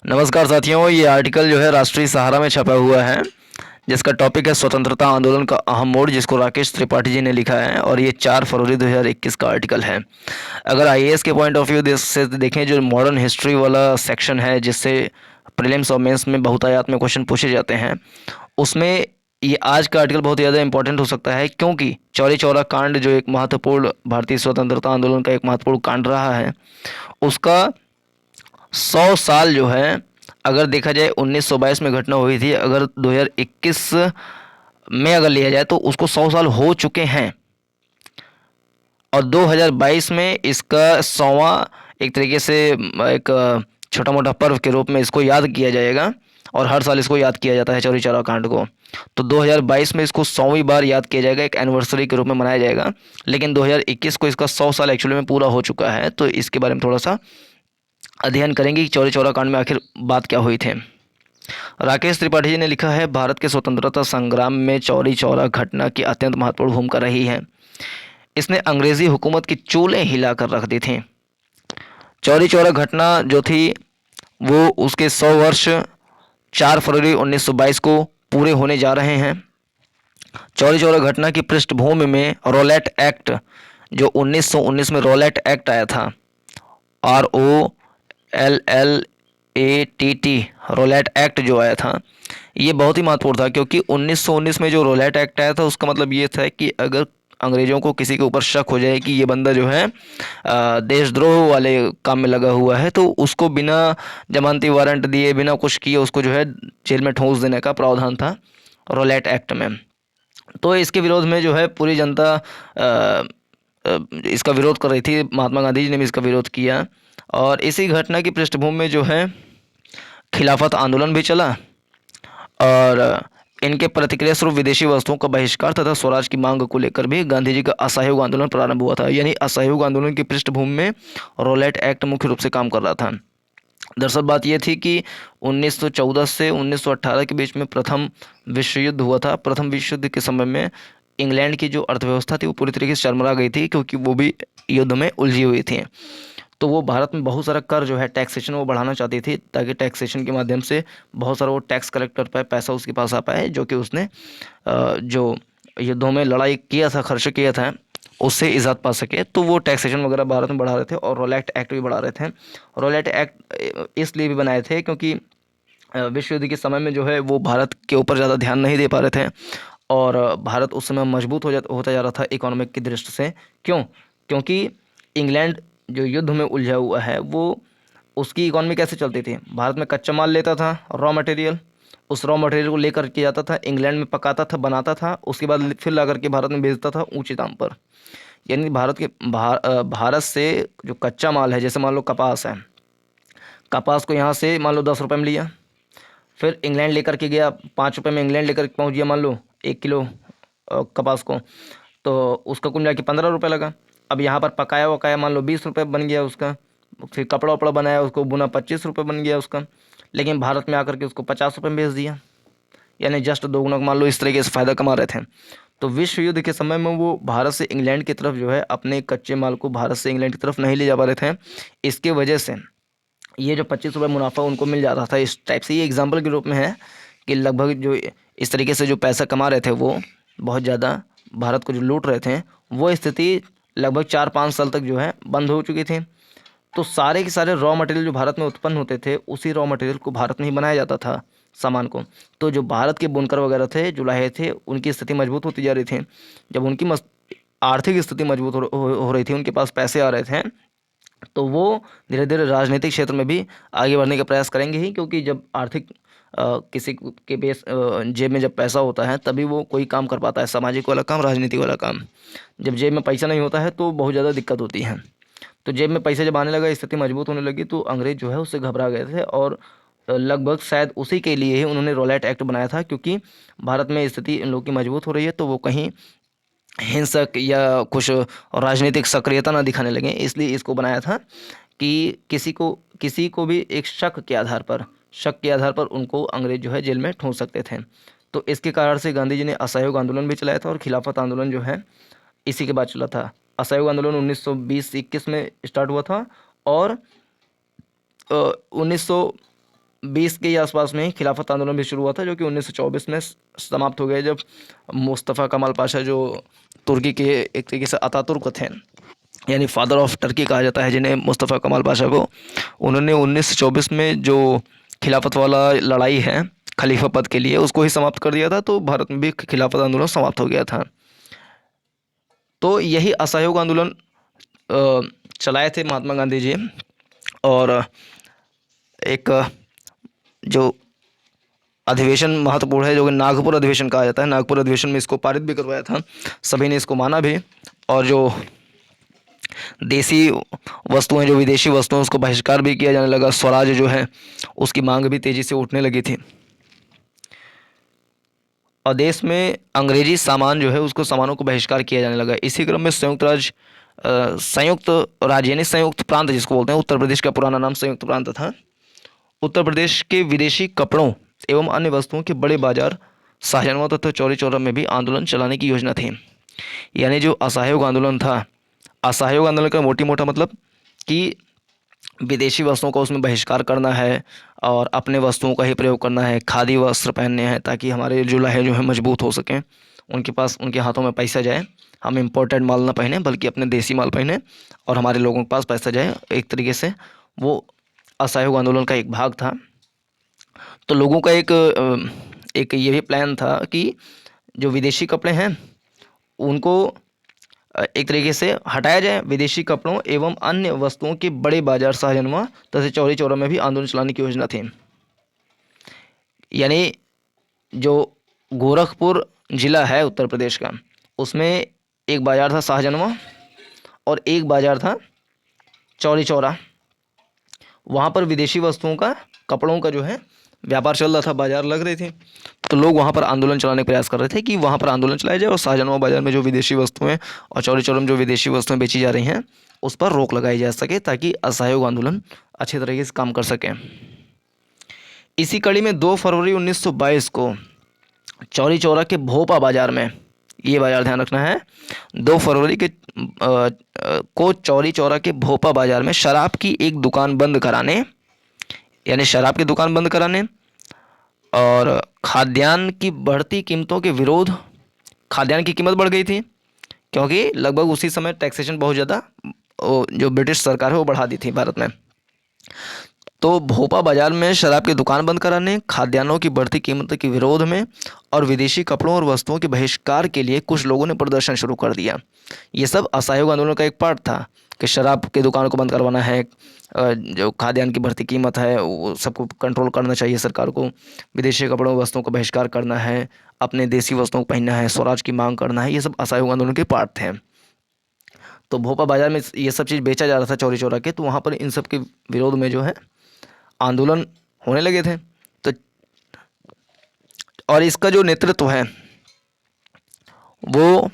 नमस्कार साथियों, ये आर्टिकल जो है राष्ट्रीय सहारा में छपा हुआ है, जिसका टॉपिक है स्वतंत्रता आंदोलन का अहम मोड़, जिसको राकेश त्रिपाठी जी ने लिखा है और ये 4 फरवरी 2021 का आर्टिकल है। अगर आईएएस के पॉइंट ऑफ व्यू से देखें, जो मॉडर्न हिस्ट्री वाला सेक्शन है जिससे प्रीलिम्स और मेंस में बहुतायत में क्वेश्चन पूछे जाते हैं, उसमें ये आज का आर्टिकल बहुत ज़्यादा इंपॉर्टेंट हो सकता है, क्योंकि चौरी चौरा कांड जो एक महत्वपूर्ण भारतीय स्वतंत्रता आंदोलन का एक महत्वपूर्ण कांड रहा है, उसका 100 साल जो है, अगर देखा जाए 1922 में घटना हुई थी, अगर 2021 में अगर लिया जाए तो उसको 100 साल हो चुके हैं और 2022 में इसका 100वां एक तरीके से एक छोटा मोटा पर्व के रूप में इसको याद किया जाएगा और हर साल इसको याद किया जाता है चौरी चौरा कांड को। तो 2022 में इसको 100वीं बार याद किया जाएगा, एक एनिवर्सरी के रूप में मनाया जाएगा। लेकिन 2021 को इसका 100 साल एक्चुअली में पूरा हो चुका है, तो इसके बारे में थोड़ा सा अध्ययन करेंगे कि चौरी चौरा कांड में आखिर बात क्या हुई थी। राकेश त्रिपाठी जी ने लिखा है, भारत के स्वतंत्रता संग्राम में चौरी चौरा घटना की अत्यंत महत्वपूर्ण भूमिका रही है। इसने अंग्रेजी हुकूमत की चूलें हिलाकर रख दी थी। चौरी चौरा घटना जो थी वो उसके 100 वर्ष 4 फरवरी 1922 को पूरे होने जा रहे हैं। चौरी चौरा घटना की पृष्ठभूमि में रॉलेट एक्ट, जो 1919 में रॉलेट एक्ट आया था, ROLLATT, रॉलेट एक्ट जो आया था, ये बहुत ही महत्वपूर्ण था, क्योंकि 1919 में जो रॉलेट एक्ट आया था उसका मतलब ये था कि अगर अंग्रेज़ों को किसी के ऊपर शक हो जाए कि ये बंदा जो है देशद्रोह वाले काम में लगा हुआ है, तो उसको बिना जमानती वारंट दिए, बिना कुछ किए उसको जो है जेल में ठूंस देने का प्रावधान था रॉलेट एक्ट में। तो इसके विरोध में जो है पूरी जनता इसका विरोध कर रही थी। महात्मा गांधी जी ने भी इसका विरोध किया और इसी घटना की पृष्ठभूमि में जो है खिलाफत आंदोलन भी चला और इनके प्रतिक्रिया स्वरूप विदेशी वस्तुओं का बहिष्कार तथा स्वराज की मांग को लेकर भी गांधी जी का असहयोग आंदोलन प्रारंभ हुआ था। यानी असहयोग आंदोलन की पृष्ठभूमि में रॉलेट एक्ट मुख्य रूप से काम कर रहा था। दरअसल बात यह थी कि 1914 से 1918 के बीच में प्रथम विश्व युद्ध हुआ था। प्रथम विश्व युद्ध के समय में इंग्लैंड की जो अर्थव्यवस्था थी वो पूरी तरीके से चरमरा गई थी, क्योंकि वो भी युद्ध में उलझी हुई थी। तो वो भारत में बहुत सारा कर जो है टैक्सेशन वो बढ़ाना चाहती थी, ताकि टैक्सेशन के माध्यम से बहुत सारा वो टैक्स कलेक्ट कर पाए, पैसा उसके पास आ पाए, जो कि उसने जो युद्धों में लड़ाई किया था, खर्च किया था, उससे इजाद पा सके। तो वो टैक्सेशन वगैरह भारत में बढ़ा रहे थे और रॉलेट एक्ट भी बढ़ा रहे थे। रॉलेट एक्ट इसलिए भी बनाए थे क्योंकि विश्व युद्ध के समय में जो है वो भारत के ऊपर ज़्यादा ध्यान नहीं दे पा रहे थे और भारत उस समय मजबूत होता जा रहा था इकोनॉमिक की दृष्टि से। क्यों? क्योंकि इंग्लैंड जो युद्ध में उलझा हुआ है, वो उसकी इकोनॉमी कैसे चलती थी? भारत में कच्चा माल लेता था, रॉ मटेरियल, उस रॉ मटेरियल को लेकर के जाता था, इंग्लैंड में पकाता था, बनाता था, उसके बाद फिर ला करके भारत में बेचता था ऊँचे दाम पर। यानी भारत से जो कच्चा माल है, जैसे मान लो कपास है, कपास को यहाँ से मान लो 10 रुपये में लिया, फिर इंग्लैंड लेकर के गया, 5 रुपये में इंग्लैंड लेकर के पहुँच गया मान लो 1 किलो कपास को, तो उसका कुल मिला के 15 रुपये लगा। अब यहाँ पर पकाया वकाया मान लो 20 रुपये बन गया उसका, फिर कपड़ा वपड़ा बनाया, उसको बुना 25 रुपये बन गया उसका, लेकिन भारत में आकर के उसको 50 रुपये में बेच दिया। यानी जस्ट दोगुना मान लो इस तरीके से फ़ायदा कमा रहे थे। तो विश्व युद्ध के समय में वो भारत से इंग्लैंड की तरफ जो है अपने कच्चे माल को भारत से इंग्लैंड की तरफ नहीं ले जा पा रहे थे। इसके वजह से ये जो 25 रुपये मुनाफा उनको मिल जाता था, इस टाइप से ये एग्जाम्पल के रूप में है कि लगभग जो इस तरीके से जो पैसा कमा रहे थे वो बहुत ज़्यादा भारत को जो लूट रहे थे, वो स्थिति लगभग 4-5 साल तक जो है बंद हो चुकी थी। तो सारे के सारे रॉ मटेरियल जो भारत में उत्पन्न होते थे, उसी रॉ मटेरियल को भारत में ही बनाया जाता था सामान को। तो जो भारत के बुनकर वगैरह थे, जो लाहे थे, उनकी स्थिति मजबूत होती जा रही थी। जब उनकी आर्थिक स्थिति मजबूत हो रही थी, उनके पास पैसे आ रहे थे, तो वो धीरे धीरे राजनीतिक क्षेत्र में भी आगे बढ़ने का प्रयास करेंगे ही, क्योंकि जब आर्थिक किसी के जेब में जब पैसा होता है तभी वो कोई काम कर पाता है, सामाजिक वाला काम, राजनीति वाला काम। जब जेब में पैसा नहीं होता है तो बहुत ज़्यादा दिक्कत होती है। तो जेब में पैसा जब आने लगा, स्थिति मजबूत होने लगी, तो अंग्रेज़ जो है उससे घबरा गए थे और लगभग शायद उसी के लिए ही उन्होंने रॉलेट एक्ट बनाया था, क्योंकि भारत में स्थिति इन लोगों की मजबूत हो रही है, तो वो कहीं हिंसक या कुछ राजनीतिक सक्रियता ना दिखाने लगे, इसलिए इसको बनाया था कि किसी को भी एक शक के आधार पर उनको अंग्रेज जो है जेल में ठूंस सकते थे। तो इसके कारण से गांधी जी ने असहयोग आंदोलन भी चलाया था और खिलाफत आंदोलन जो है इसी के बाद चला था। असहयोग आंदोलन 1920-21 में स्टार्ट हुआ था और 1900 1920 के आसपास में ही खिलाफत आंदोलन भी शुरू हुआ था, जो कि 1924 में समाप्त हो गया, जब मुस्तफ़ा कमाल पाशा, जो तुर्की के एक तरीके से अतातुर्क थे, यानी फादर ऑफ टर्की कहा जाता है जिन्हें, मुस्तफ़ा कमाल पाशा को, उन्होंने 1924 में जो खिलाफत वाला लड़ाई है खलीफा पद के लिए, उसको ही समाप्त कर दिया था। तो भारत में भी खिलाफत आंदोलन समाप्त हो गया था। तो यही असहयोग आंदोलन चलाए थे महात्मा गांधी जी। और एक जो अधिवेशन महत्वपूर्ण है, जो कि नागपुर अधिवेशन कहा जाता है, नागपुर अधिवेशन में इसको पारित भी करवाया था, सभी ने इसको माना भी। और जो देसी वस्तुएं, जो विदेशी वस्तुएं, उसको बहिष्कार भी किया जाने लगा। स्वराज जो है उसकी मांग भी तेज़ी से उठने लगी थी। और देश में अंग्रेजी सामान जो है, उसको सामानों को बहिष्कार किया जाने लगा। इसी क्रम में संयुक्त राज्य यानी संयुक्त प्रांत जिसको बोलते हैं, उत्तर प्रदेश का पुराना नाम संयुक्त प्रांत था, उत्तर प्रदेश के विदेशी कपड़ों एवं अन्य वस्तुओं के बड़े बाजार शाहजहां तथा चौरी चौरा में भी आंदोलन चलाने की योजना थी। यानी जो असहयोग आंदोलन था, असहयोग आंदोलन का मोटी मोटा मतलब कि विदेशी वस्तुओं का उसमें बहिष्कार करना है और अपने वस्तुओं का ही प्रयोग करना है, खादी वस्त्र पहनने हैं ताकि हमारे जो लहे जो है मजबूत हो सकें, उनके पास, उनके हाथों में पैसा जाए, हम इम्पोर्टेड माल ना पहने बल्कि अपने देसी माल पहने और हमारे लोगों के पास पैसा जाए। एक तरीके से वो असहयोग आंदोलन का एक भाग था। तो लोगों का एक ये भी प्लान था कि जो विदेशी कपड़े हैं उनको एक तरीके से हटाया जाए, विदेशी कपड़ों एवं अन्य वस्तुओं के बड़े बाजार शाहजहां तथा चौरी चौरा में भी आंदोलन चलाने की योजना थी। यानी जो गोरखपुर जिला है उत्तर प्रदेश का, उसमें एक बाजार था शाहजहां और एक बाजार था चौरी चौरा। वहाँ पर विदेशी वस्तुओं का, कपड़ों का जो है व्यापार चल रहा था, बाजार लग रही थी। तो लोग वहाँ पर आंदोलन चलाने का प्रयास कर रहे थे कि वहाँ पर आंदोलन चलाया जाए और शाहजहां बाजार में जो विदेशी वस्तुएं और चौरी चौरा में जो विदेशी वस्तुएं बेची जा रही हैं उस पर रोक लगाई जा सके, ताकि असहयोग आंदोलन अच्छे तरीके से काम कर सकें। इसी कड़ी में 2 फरवरी 1922 को चौरी चौरा के भोपा बाजार में, ये बाजार ध्यान रखना है, 2 फरवरी को चौरी चौरा के भोपा बाजार में शराब की एक दुकान बंद कराने, यानी शराब की दुकान बंद कराने और खाद्यान्न की बढ़ती कीमतों के विरोध, खाद्यान्न की कीमत बढ़ गई थी क्योंकि लगभग उसी समय टैक्सेशन बहुत ज़्यादा जो ब्रिटिश सरकार है वो बढ़ा दी थी भारत में। तो भोपा बाजार में शराब की दुकान बंद कराने, खाद्यान्नों की बढ़ती कीमत के विरोध में और विदेशी कपड़ों और वस्तुओं के बहिष्कार के लिए कुछ लोगों ने प्रदर्शन शुरू कर दिया। ये सब असहयोग आंदोलन का एक पार्ट था कि शराब की दुकान को बंद करवाना है, जो खाद्यान्न की बढ़ती कीमत है वो सबको कंट्रोल करना चाहिए सरकार को, विदेशी कपड़ों और वस्तुओं का बहिष्कार करना है, अपने देसी वस्तुओं को पहनना है, स्वराज की मांग करना है। ये सब असहयोग आंदोलन के पार्ट थे। तो भोपा बाजार में ये सब चीज़ बेचा जा रहा था चौरी चौरा के, तो वहाँ पर इन सब के विरोध में जो है आंदोलन होने लगे थे। तो और इसका जो नेतृत्व है वो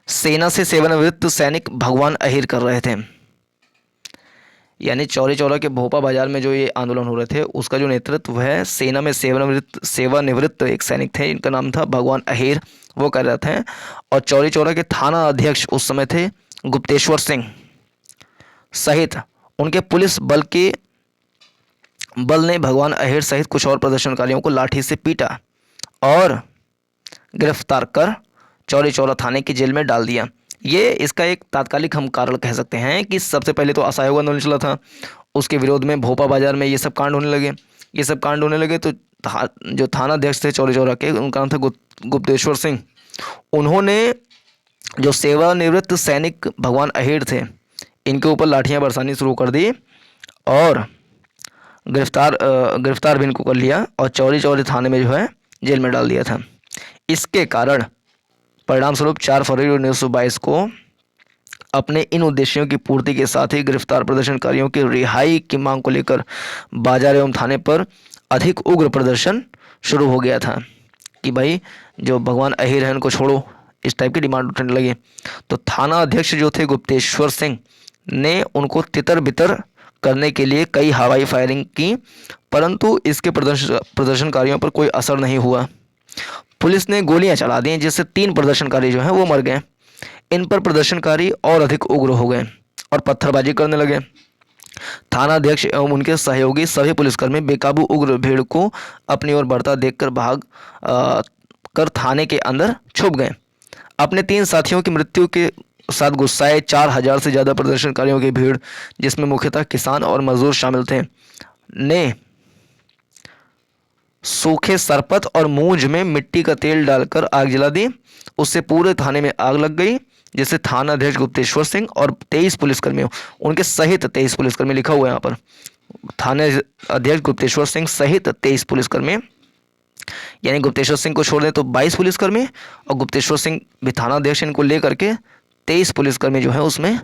सेना से सेवानिवृत्त सैनिक भगवान अहिर कर रहे थे। यानी चौरी चौरा के भोपा बाजार में जो ये आंदोलन हो रहे थे उसका जो नेतृत्व है सेना में सेवानिवृत्त एक सैनिक थे, इनका नाम था भगवान अहिर, वो कर रहे थे। और चौरी चौरा के थाना अध्यक्ष उस समय थे गुप्तेश्वर सिंह सहित उनके पुलिस बल ने भगवान अहिर सहित कुछ और प्रदर्शनकारियों को लाठी से पीटा और गिरफ्तार कर चौरी चौरा थाने की जेल में डाल दिया। ये इसका एक तात्कालिक हम कारण कह सकते हैं कि सबसे पहले तो असहयोग आंदोलन चला था, उसके विरोध में भोपा बाजार में ये सब कांड होने लगे। तो जो थाना अध्यक्ष थे चौरी चौरा के, उनका नाम था गुप्तेश्वर सिंह, उन्होंने जो सेवानिवृत्त सैनिक भगवान अहिर थे इनके ऊपर लाठियाँ बरसानी शुरू कर दी और गिरफ्तार भी इनको कर लिया और चौरी चौरा थाने में जो है जेल में डाल दिया था। इसके कारण परिणाम स्वरूप 4 फरवरी 1922 को अपने इन उद्देश्यों की पूर्ति के साथ ही गिरफ्तार प्रदर्शनकारियों की रिहाई की मांग को लेकर बाजार एवं थाने पर अधिक उग्र प्रदर्शन शुरू हो गया था कि भाई जो भगवान अहिर है उनको छोड़ो, इस टाइप की डिमांड उठने लगी। तो थाना अध्यक्ष जो थे गुप्तेश्वर सिंह ने उनको तितर बितर करने के लिए कई हवाई फायरिंग की, परंतु इसके प्रदर्शनकारियों पर कोई असर नहीं हुआ। पुलिस ने गोलियां चला दी जिससे 3 प्रदर्शनकारी जो हैं वो मर गए। इन पर प्रदर्शनकारी और अधिक उग्र हो गए और पत्थरबाजी करने लगे। थाना अध्यक्ष एवं उनके सहयोगी सभी पुलिसकर्मी बेकाबू उग्र भीड़ को अपनी ओर बढ़ता देखकर भाग कर थाने के अंदर छुप गए। अपने 3 साथियों की मृत्यु के साथ गुस्साए 4,000 से ज़्यादा प्रदर्शनकारियों की भीड़, जिसमें मुख्यतः किसान और मजदूर शामिल थे, ने सूखे सरपत और मूंज में मिट्टी का तेल डालकर आग जला दी। उससे पूरे थाने में आग लग गई, जिससे थाना अध्यक्ष गुप्तेश्वर सिंह और 23 पुलिसकर्मियों, उनके सहित 23 पुलिसकर्मी लिखा हुआ है यहाँ पर, थाने अध्यक्ष गुप्तेश्वर सिंह सहित 23 पुलिसकर्मी, यानी गुप्तेश्वर सिंह को छोड़ दें तो 22 पुलिसकर्मी, और गुप्तेश्वर सिंह भी थाना अध्यक्ष, इनको लेकर के 23 पुलिसकर्मी जो है उसमें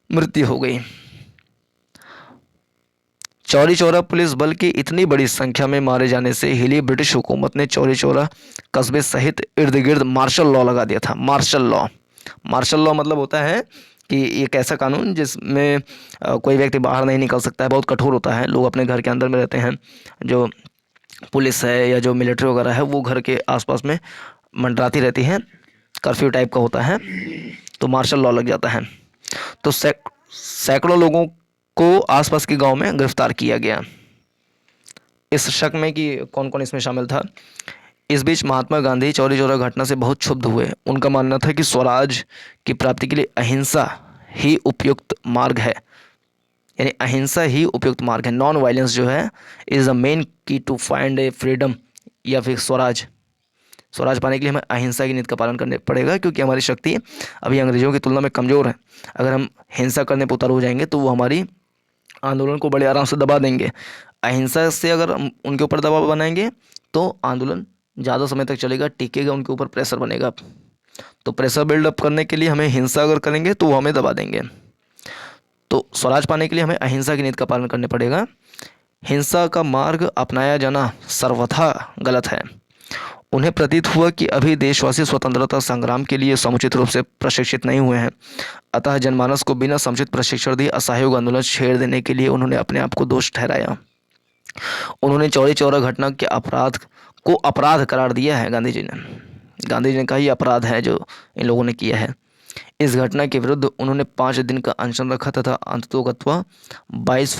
मृत्यु हो गई। चौरी चौरा पुलिस बल की इतनी बड़ी संख्या में मारे जाने से हिली ब्रिटिश हुकूमत ने चौरी चौरा कस्बे सहित इर्द गिर्द मार्शल लॉ लगा दिया था। मार्शल लॉ मतलब होता है कि एक ऐसा कानून जिसमें कोई व्यक्ति बाहर नहीं निकल सकता है, बहुत कठोर होता है। लोग अपने घर के अंदर में रहते हैं, जो पुलिस है या जो मिलिट्री वगैरह है वो घर के आसपास में मंडराती रहती है, कर्फ्यू टाइप का होता है, तो मार्शल लॉ लग जाता है। तो सैकड़ों लोगों को आसपास के गांव में गिरफ्तार किया गया, इस शक में कि कौन कौन इसमें शामिल था। इस बीच महात्मा गांधी चौरी चौरा घटना से बहुत क्षुब्ध हुए। उनका मानना था कि स्वराज की प्राप्ति के लिए अहिंसा ही उपयुक्त मार्ग है, यानी अहिंसा ही उपयुक्त मार्ग है। नॉन वायलेंस जो है इज़ द मेन की टू फाइंड ए फ्रीडम, या फिर स्वराज पाने के लिए हमें अहिंसा की नीति का पालन करना पड़ेगा, क्योंकि हमारी शक्ति अभी अंग्रेजों की तुलना में कमज़ोर है। अगर हम हिंसा करने पर उतारू हो जाएंगे तो वो हमारी आंदोलन को बड़े आराम से दबा देंगे। अहिंसा से अगर हम उनके ऊपर दबाव बनाएंगे तो आंदोलन ज़्यादा समय तक चलेगा, टिकेगा, उनके ऊपर प्रेशर बनेगा। तो प्रेशर बिल्डअप करने के लिए हमें हिंसा अगर करेंगे तो वो हमें दबा देंगे। तो स्वराज पाने के लिए हमें अहिंसा की नीति का पालन करना पड़ेगा। हिंसा का मार्ग अपनाया जाना सर्वथा गलत है। उन्हें प्रतीत हुआ कि अभी देशवासी स्वतंत्रता संग्राम के लिए समुचित रूप से प्रशिक्षित नहीं हुए हैं, अतः जनमानस को बिना समुचित प्रशिक्षण दिए असहयोग आंदोलन छेड़ देने के लिए उन्होंने अपने आप को दोष ठहराया। उन्होंने चौरी चौरा घटना के अपराध को अपराध करार दिया है। गांधी जी ने कहा यह अपराध है जो इन लोगों ने किया है। इस घटना के विरुद्ध उन्होंने 5 दिन का अनशन रखा तथा अंततोगत्वा 12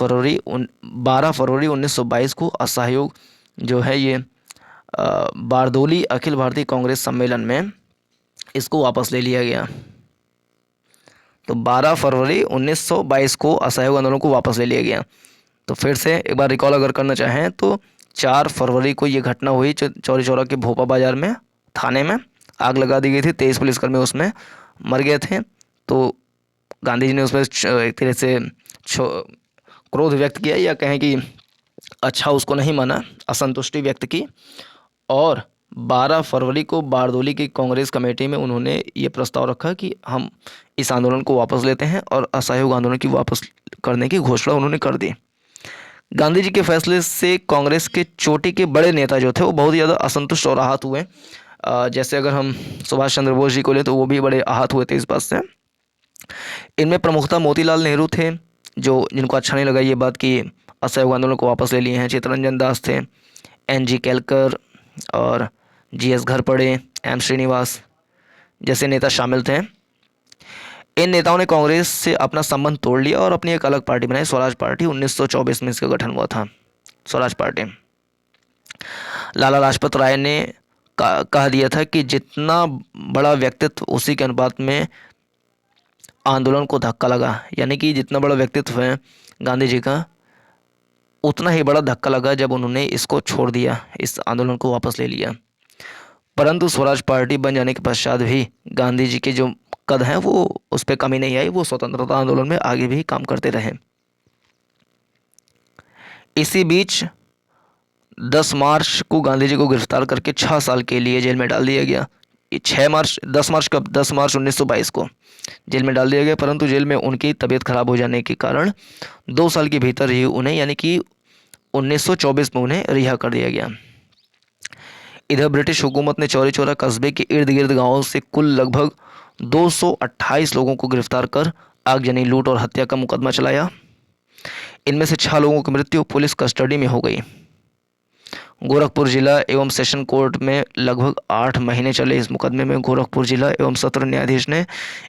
फरवरी 1922 को असहयोग जो है ये बारदोली अखिल भारतीय कांग्रेस सम्मेलन में इसको वापस ले लिया गया। तो 12 फरवरी 1922 को असहयोग आंदोलन को वापस ले लिया गया। तो फिर से एक बार रिकॉल अगर करना चाहें तो 4 फरवरी को ये घटना हुई, चौरी चौरा के भोपा बाजार में थाने में आग लगा दी गई थी, 23 पुलिसकर्मी उसमें मर गए थे। तो गांधी जी ने उसमें एक तरह से क्रोध व्यक्त किया, या कहें कि अच्छा उसको नहीं माना, असंतुष्टि व्यक्त की। और 12 फरवरी को बारदोली की कांग्रेस कमेटी में उन्होंने ये प्रस्ताव रखा कि हम इस आंदोलन को वापस लेते हैं, और असहयोग आंदोलन की वापस करने की घोषणा उन्होंने कर दी। गांधी जी के फैसले से कांग्रेस के चोटी के बड़े नेता जो थे वो बहुत ज़्यादा असंतुष्ट और आहत हुए। जैसे अगर हम सुभाष चंद्र बोस जी को लें तो वो भी बड़े आहत हुए थे इस बात से। इनमें प्रमुखतः मोतीलाल नेहरू थे, जिनको अच्छा नहीं लगा ये बात कि असहयोग आंदोलन को वापस ले लिए हैं। चित्तरंजन दास थे, NG केलकर और GS घरपड़े, M श्रीनिवास जैसे नेता शामिल थे। इन नेताओं ने कांग्रेस से अपना संबंध तोड़ लिया और अपनी एक अलग पार्टी बनाई, स्वराज पार्टी। 1924 में इसका गठन हुआ था, स्वराज पार्टी। लाला लाजपत राय ने कह दिया था कि जितना बड़ा व्यक्तित्व उसी के अनुपात में आंदोलन को धक्का लगा, यानी कि जितना बड़ा व्यक्तित्व है गांधी जी का उतना ही बड़ा धक्का लगा जब उन्होंने इसको छोड़ दिया, इस आंदोलन को वापस ले लिया। परंतु स्वराज पार्टी बन जाने के पश्चात भी गांधी जी के जो कद हैं वो उस पर कमी नहीं आई, वो स्वतंत्रता आंदोलन में आगे भी काम करते रहे। इसी बीच 10 मार्च को गांधी जी को गिरफ्तार करके 6 साल के लिए जेल में डाल दिया गया। 10 मार्च 1922 को जेल में डाल दिया गया, परंतु जेल में उनकी तबीयत खराब हो जाने के कारण 2 साल के भीतर ही उन्हें, यानी कि 1924 में उन्हें रिहा कर दिया गया। इधर ब्रिटिश हुकूमत ने चौरी चौरा कस्बे के इर्द गिर्द गाँवों से कुल लगभग 228 लोगों को गिरफ्तार कर आगजनी, लूट और हत्या का मुकदमा चलाया। इनमें से 6 लोगों की मृत्यु पुलिस कस्टडी में हो गई। गोरखपुर जिला एवं सेशन कोर्ट में लगभग 8 महीने चले इस मुकदमे में गोरखपुर जिला एवं सत्र न्यायाधीश ने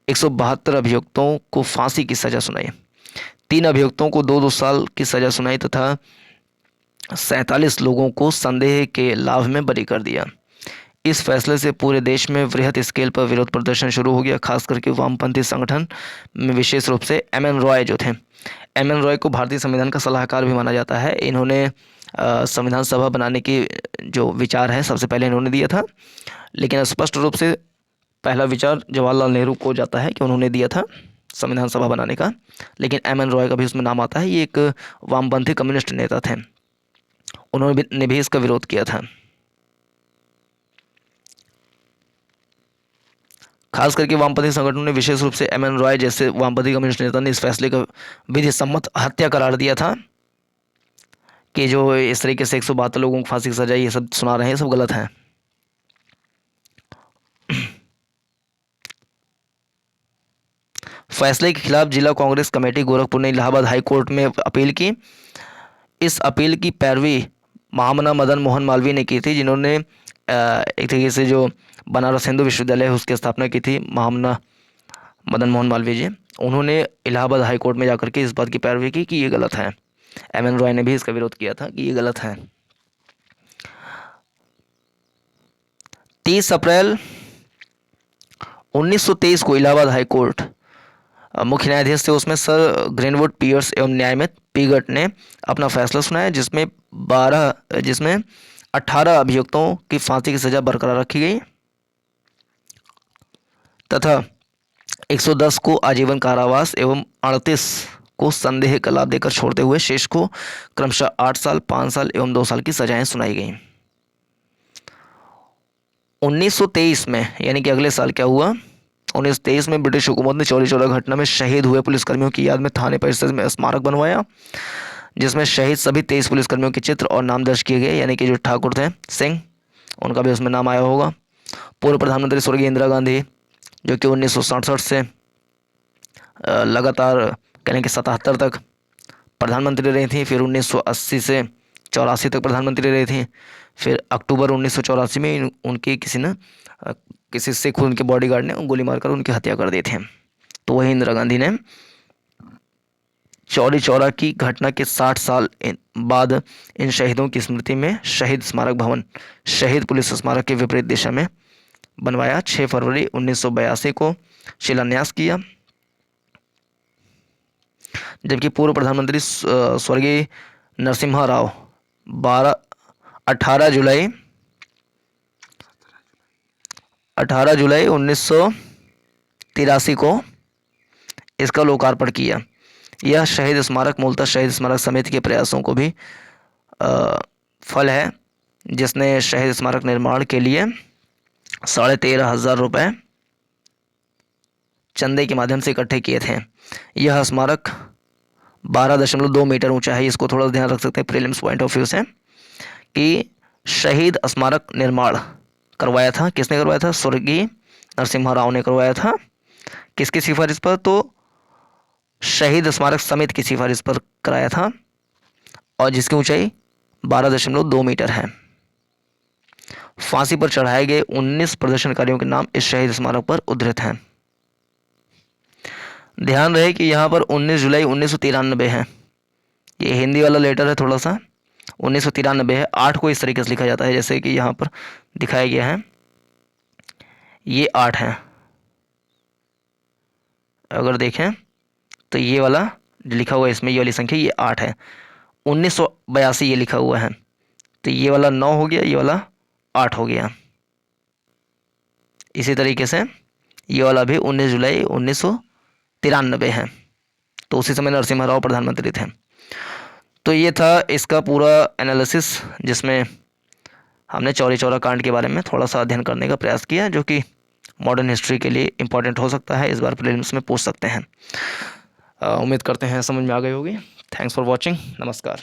172 अभियुक्तों को फांसी की सजा सुनाई। 3 अभियुक्तों को 2-2 साल की सजा सुनाई तथा 47 लोगों को संदेह के लाभ में बरी कर दिया। इस फैसले से पूरे देश में वृहद स्केल पर विरोध प्रदर्शन शुरू हो गया, खास करके वामपंथी संगठन में, विशेष रूप से एम.एन. रॉय जो थे। एम.एन. रॉय को भारतीय संविधान का सलाहकार भी माना जाता है। इन्होंने संविधान सभा बनाने की जो विचार है सबसे पहले इन्होंने दिया था, लेकिन स्पष्ट रूप से पहला विचार जवाहरलाल नेहरू को जाता है कि उन्होंने दिया था संविधान सभा बनाने का, लेकिन एम.एन. रॉय का भी उसमें नाम आता है। ये एक वामपंथी कम्युनिस्ट नेता थे, उन्होंने भी इसका विरोध किया था। खास करके वामपंथी संगठनों ने, विशेष रूप से एम.एन. रॉय जैसे वामपंथी कम्युनिस्ट नेता ने, इस फैसले का विधि सम्मत हत्या करार दिया था कि जो इस तरीके से 172 लोगों को फांसी की सजा ये सब सुना रहे हैं, सब गलत है। फैसले के खिलाफ जिला कांग्रेस कमेटी गोरखपुर ने इलाहाबाद हाई कोर्ट में अपील की। इस अपील की पैरवी महामना मदन मोहन मालवीय ने की थी, जिन्होंने एक तरीके से जो बनारस हिंदू विश्वविद्यालय है उसकी स्थापना की थी, महामना मदन मोहन मालवीय जी। उन्होंने इलाहाबाद हाई कोर्ट में जाकर के इस बात की पैरवी की कि ये गलत है। एम.एन. रॉय ने भी इसका विरोध किया था कि ये गलत है। 30 अप्रैल 1923 को इलाहाबाद हाई कोर्ट मुख्य न्यायाधीश थे उसमें सर ग्रीनवुड पियर्स एवं न्यायमित पीगट ने अपना फैसला सुनाया, जिसमें 18 अभियुक्तों की फांसी की सजा बरकरार रखी गई तथा 110 को आजीवन कारावास एवं 38 को संदेह का लाभ देकर छोड़ते हुए शेष को क्रमशः 8 साल, 5 साल एवं 2 साल की सजाएं सुनाई गई। 1923 में, यानी कि अगले साल क्या हुआ, 1923 में ब्रिटिश हुकूमत ने चौरी चौरा घटना में शहीद हुए पुलिसकर्मियों की याद में थाने परिसर में स्मारक बनवाया, जिसमें शहीद सभी 23 पुलिसकर्मियों के चित्र और नाम दर्ज किए गए, यानी कि जो ठाकुर थे सिंह, उनका भी उसमें नाम आया होगा। पूर्व प्रधानमंत्री स्वर्गीय इंदिरा गांधी, जो कि 1967 से लगातार यानी कि 77 तक प्रधानमंत्री रही थी, फिर 1980 से 84 तक प्रधानमंत्री रही थी, फिर अक्टूबर 1984 में उनकी किसी सिख उनके बॉडीगार्ड ने गोली मारकर उनकी हत्या कर दी थी। तो वही इंदिरा गांधी ने चौरी चौरा की घटना के 60 साल बाद इन शहीदों की स्मृति में शहीद स्मारक भवन शहीद पुलिस स्मारक के विपरीत दिशा में बनवाया। 6 फरवरी 1982 को शिलान्यास किया, जबकि पूर्व प्रधानमंत्री स्वर्गीय नरसिम्हा राव 18 जुलाई 1983 को इसका लोकार्पण किया। यह शहीद स्मारक मूलतः शहीद स्मारक समिति के प्रयासों को भी फल है, जिसने शहीद स्मारक निर्माण के लिए 13,500 रुपये चंदे के माध्यम से इकट्ठे किए थे। यह स्मारक 12.2 मीटर ऊंचा है। इसको थोड़ा ध्यान रख सकते हैं प्रीलिम्स पॉइंट ऑफ व्यू से कि शहीद स्मारक निर्माण करवाया था, किसने करवाया था? स्वर्गीय नरसिम्हा राव ने करवाया था। किसकी सिफारिश पर? तो शहीद स्मारक समिति की सिफारिश पर कराया था, और जिसकी ऊंचाई 12.2 मीटर है। फांसी पर चढ़ाए गए 19 प्रदर्शनकारियों के नाम इस शहीद स्मारक पर उद्धृत हैं। ध्यान रहे कि यहाँ पर 19 जुलाई 1993 है। ये हिंदी वाला लेटर है, थोड़ा सा 1993 है। 8 को इस तरीके से लिखा जाता है जैसे कि यहाँ पर दिखाया गया है, ये 8 है। अगर देखें तो ये वाला जो लिखा हुआ है इसमें, ये वाली संख्या ये 8 है। 1982 ये लिखा हुआ है, तो ये वाला 9 हो गया, ये वाला 8 हो गया। इसी तरीके से ये वाला भी 19 जुलाई 1993 है। तो उसी समय नरसिम्हा राव प्रधानमंत्री थे। तो ये था इसका पूरा एनालिसिस, जिसमें हमने चौरी चौरा कांड के बारे में थोड़ा सा अध्ययन करने का प्रयास किया, जो कि मॉडर्न हिस्ट्री के लिए इम्पोर्टेंट हो सकता है। इस बार प्रीलिम्स में पूछ सकते हैं। उम्मीद करते हैं समझ में आ गई होगी। Thanks for watching. नमस्कार।